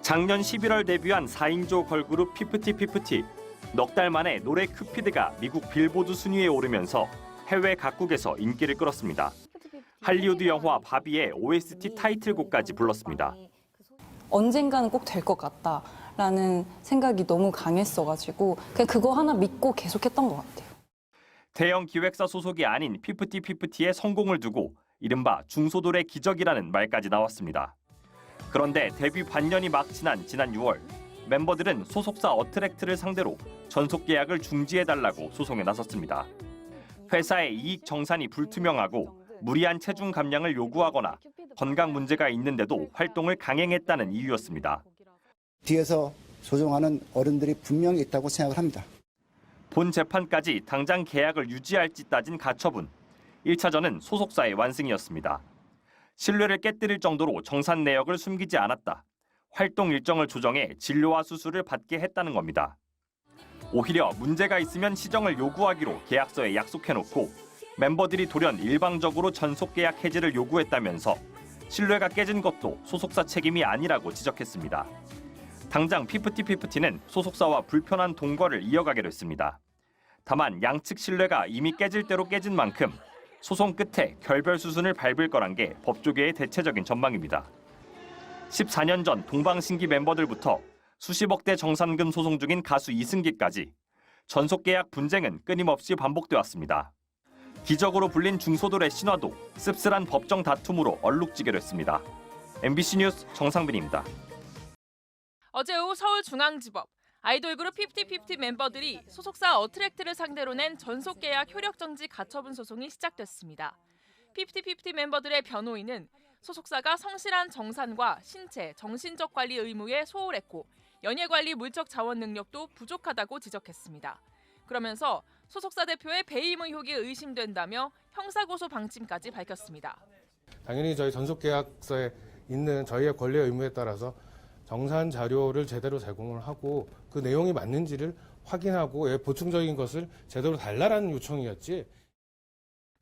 작년 11월 데뷔한 4인조 걸그룹 피프티피프티. 넉 달 만에 노래 큐피드가 미국 빌보드 순위에 오르면서 해외 각국에서 인기를 끌었습니다. 할리우드 영화 바비의 OST 타이틀곡까지 불렀습니다. 언젠가는 꼭 될 것 같다라는 생각이 너무 강했어가지고 그냥 그거 하나 믿고 계속했던 것 같아요. 대형 기획사 소속이 아닌 피프티피프티의 성공을 두고 이른바 중소돌의 기적이라는 말까지 나왔습니다. 그런데 데뷔 반년이 막 지난 6월 멤버들은 소속사 어트랙트를 상대로 전속 계약을 중지해달라고 소송에 나섰습니다. 회사의 이익 정산이 불투명하고 무리한 체중 감량을 요구하거나 건강 문제가 있는데도 활동을 강행했다는 이유였습니다. 뒤에서 조종하는 어른들이 분명히 있다고 생각을 합니다. 본 재판까지 당장 계약을 유지할지 따진 가처분. 1차전은 소속사의 완승이었습니다. 신뢰를 깨뜨릴 정도로 정산 내역을 숨기지 않았다. 활동 일정을 조정해 진료와 수술을 받게 했다는 겁니다. 오히려 문제가 있으면 시정을 요구하기로 계약서에 약속해놓고 멤버들이 돌연 일방적으로 전속 계약 해지를 요구했다면서 신뢰가 깨진 것도 소속사 책임이 아니라고 지적했습니다. 당장 피프티피프티는 소속사와 불편한 동거를 이어가기로 했습니다. 다만 양측 신뢰가 이미 깨질 대로 깨진 만큼 소송 끝에 결별 수순을 밟을 거란 게 법조계의 대체적인 전망입니다. 14년 전 동방신기 멤버들부터 수십억대 정산금 소송 중인 가수 이승기까지 전속 계약 분쟁은 끊임없이 반복돼 왔습니다. 기적으로 불린 중소돌의 신화도 씁쓸한 법정 다툼으로 얼룩지게 됐습니다. MBC 뉴스 정상빈입니다. 어제 오후 서울중앙지법 아이돌 그룹 피프티피프티 멤버들이 소속사 어트랙트를 상대로 낸 전속 계약 효력 정지 가처분 소송이 시작됐습니다. 피프티피프티 멤버들의 변호인은 소속사가 성실한 정산과 신체, 정신적 관리 의무에 소홀했고 연예관리 물적 자원 능력도 부족하다고 지적했습니다. 그러면서 소속사 대표의 배임 의혹이 의심된다며 형사고소 방침까지 밝혔습니다. 당연히 저희 전속계약서에 있는 저희의 권리 의무에 따라서 정산 자료를 제대로 제공을 하고 그 내용이 맞는지를 확인하고 보충적인 것을 제대로 달라라는 요청이었지.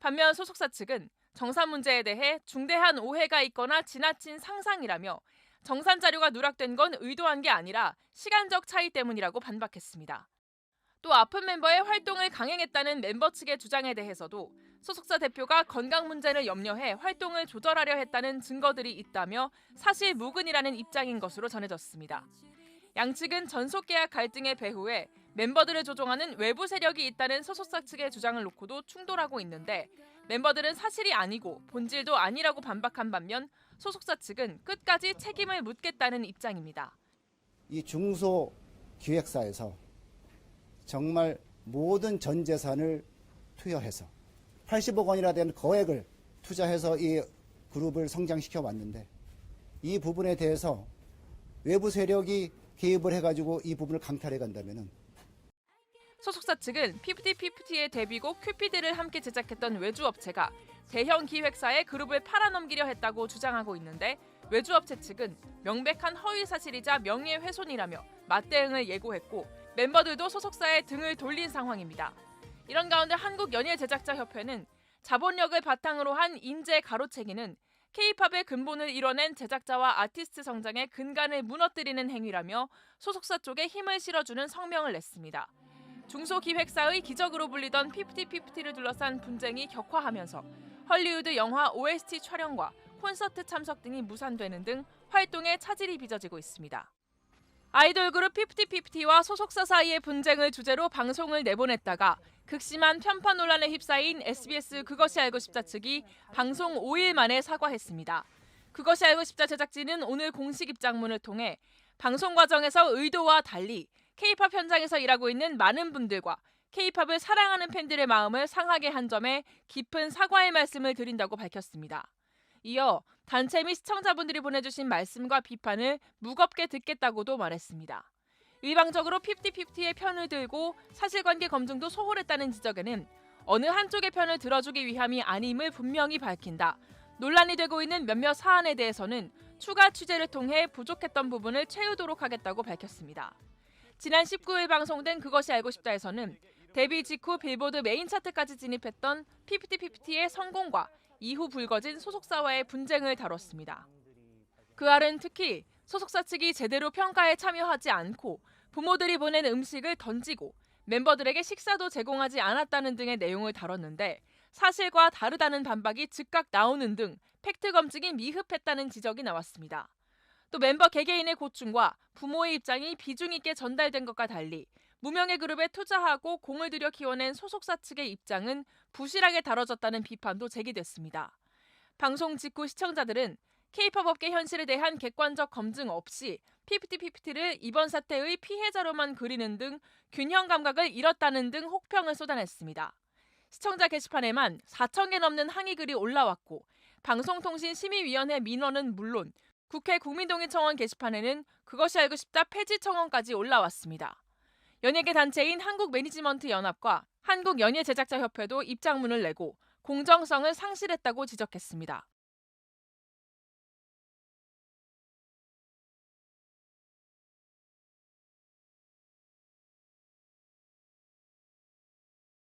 반면 소속사 측은 정산 문제에 대해 중대한 오해가 있거나 지나친 상상이라며 정산 자료가 누락된 건 의도한 게 아니라 시간적 차이 때문이라고 반박했습니다. 또 아픈 멤버의 활동을 강행했다는 멤버 측의 주장에 대해서도 소속사 대표가 건강 문제를 염려해 활동을 조절하려 했다는 증거들이 있다며 사실 무근이라는 입장인 것으로 전해졌습니다. 양측은 전속 계약 갈등의 배후에 멤버들을 조종하는 외부 세력이 있다는 소속사 측의 주장을 놓고도 충돌하고 있는데 멤버들은 사실이 아니고 본질도 아니라고 반박한 반면 소속사 측은 끝까지 책임을 묻겠다는 입장입니다. 이 중소 기획사에서 정말 모든 전 재산을 투여해서 80억 원이나 되는 거액을 투자해서 이 그룹을 성장시켜 왔는데 이 부분에 대해서 외부 세력이 개입을 해가지고 이 부분을 강탈해 간다면은 소속사 측은 피프티피프티의 데뷔곡 큐피드를 함께 제작했던 외주 업체가 대형 기획사에 그룹을 팔아넘기려 했다고 주장하고 있는데 외주 업체 측은 명백한 허위 사실이자 명예훼손이라며 맞대응을 예고했고 멤버들도 소속사에 등을 돌린 상황입니다. 이런 가운데 한국연예제작자협회는 자본력을 바탕으로 한 인재 가로채기는 K-팝의 근본을 이뤄낸 제작자와 아티스트 성장의 근간을 무너뜨리는 행위라며 소속사 쪽에 힘을 실어주는 성명을 냈습니다. 중소기획사의 기적으로 불리던 피프티피프티를 둘러싼 분쟁이 격화하면서 헐리우드 영화 OST 촬영과 콘서트 참석 등이 무산되는 등 활동에 차질이 빚어지고 있습니다. 아이돌 그룹 피프티피프티와 소속사 사이의 분쟁을 주제로 방송을 내보냈다가 극심한 편파 논란에 휩싸인 SBS 그것이 알고 싶다 측이 방송 5일 만에 사과했습니다. 그것이 알고 싶다 제작진은 오늘 공식 입장문을 통해 방송 과정에서 의도와 달리 K-팝 현장에서 일하고 있는 많은 분들과 K-팝을 사랑하는 팬들의 마음을 상하게 한 점에 깊은 사과의 말씀을 드린다고 밝혔습니다. 이어 단체 및 시청자분들이 보내주신 말씀과 비판을 무겁게 듣겠다고도 말했습니다. 일방적으로 피프티피프티의 편을 들고 사실관계 검증도 소홀했다는 지적에는 어느 한쪽의 편을 들어주기 위함이 아님을 분명히 밝힌다. 논란이 되고 있는 몇몇 사안에 대해서는 추가 취재를 통해 부족했던 부분을 채우도록 하겠다고 밝혔습니다. 지난 19일 방송된 그것이 알고 싶다에서는 데뷔 직후 빌보드 메인 차트까지 진입했던 피프티피프티의 성공과 이후 불거진 소속사와의 분쟁을 다뤘습니다. 그알은 특히 소속사 측이 제대로 평가에 참여하지 않고 부모들이 보낸 음식을 던지고 멤버들에게 식사도 제공하지 않았다는 등의 내용을 다뤘는데 사실과 다르다는 반박이 즉각 나오는 등 팩트 검증이 미흡했다는 지적이 나왔습니다. 또 멤버 개개인의 고충과 부모의 입장이 비중 있게 전달된 것과 달리 무명의 그룹에 투자하고 공을 들여 키워낸 소속사 측의 입장은 부실하게 다뤄졌다는 비판도 제기됐습니다. 방송 직후 시청자들은 K-팝 업계 현실에 대한 객관적 검증 없이 피프티피프티를 이번 사태의 피해자로만 그리는 등 균형 감각을 잃었다는 등 혹평을 쏟아냈습니다. 시청자 게시판에만 4,000개 넘는 항의글이 올라왔고 방송통신심의위원회 민원은 물론 국회 국민동의청원 게시판에는 그것이 알고 싶다 폐지 청원까지 올라왔습니다. 연예계 단체인 한국매니지먼트연합과 한국연예제작자협회도 입장문을 내고 공정성을 상실했다고 지적했습니다.